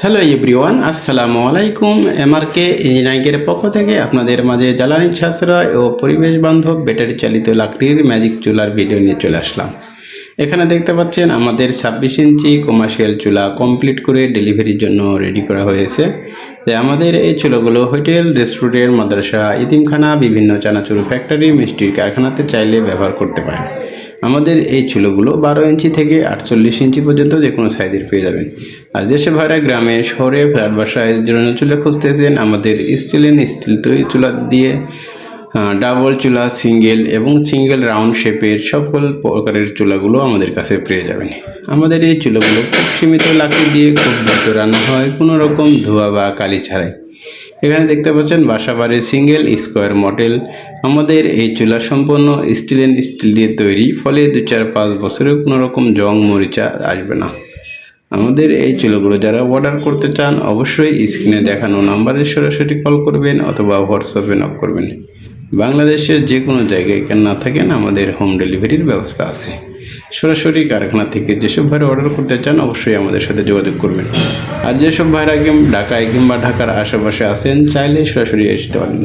Hello everyone, আসসালামু আলাইকুম। এমআরকে ইঞ্জিনিয়ারিংয়ের পক্ষ থেকে আপনাদের মাঝে জ্বালানি সাশ্রয় ও পরিবেশ বান্ধব ব্যাটারি চালিত লাকড়ির ম্যাজিক চুলার ভিডিও নিয়ে চলে আসলাম। এখানে দেখতে পাচ্ছেন আমাদের 26 ইঞ্চি কমার্শিয়াল চুলা কমপ্লিট করে ডেলিভারির জন্য রেডি করা হয়েছে। যে আমাদের এই চুলাগুলো হোটেল, রেস্টুরেন্ট, মাদ্রাসা, ইতিমখানা, বিভিন্ন চানাচুর ফ্যাক্টরি, মিষ্টির কারখানাতে চাইলে ব্যবহার করতে পারেন। আমাদের এই চুলোগুলো 12 ইঞ্চি থেকে 48 ইঞ্চি পর্যন্ত যে কোনো সাইজের পেয়ে যাবেন। আর যেসব ভাইরা গ্রামে, শহরে, ফ্ল্যাট বাসায় জন্য চুলা খুঁজতেছেন, আমাদের স্টিল তৈরি চুলা দিয়ে ডাবল চুলা, সিঙ্গেল এবং সিঙ্গেল রাউন্ড শেপের সকল প্রকারের চুলাগুলো আমাদের কাছে পেয়ে যাবেন। আমাদের এই চুলাগুলো খুব সীমিত লাকড়ি দিয়ে খুব দ্রুত রান্না হয়, কোনো রকম ধোঁয়া বা কালি ছাড়াই। এখানে দেখতে পাচ্ছেন বাসাবাড়ির সিঙ্গেল স্কোয়ার মডেল। আমাদের এই চুলা সম্পূর্ণ স্টিল দিয়ে তৈরি, ফলে 2-4-5 বছরেও কোনো রকম জং মরিচা আসবে না। আমাদের এই চুলাগুলো যারা অর্ডার করতে চান, অবশ্যই স্ক্রিনে দেখানো নাম্বারে সরাসরি কল করবেন অথবা হোয়াটসঅ্যাপে নক করবেন। বাংলাদেশের যে কোনো জায়গায় কেন না থাকেন, আমাদের হোম ডেলিভারির ব্যবস্থা আছে। সরাসরি কারখানা থেকে যেসব ভাইরা অর্ডার করতে চান, অবশ্যই আমাদের সাথে যোগাযোগ করবেন। আর যেসব ভাইরা ঢাকায় কিংবা ঢাকার আশেপাশে আছেন, চাইলে সরাসরি আসতে পারেন।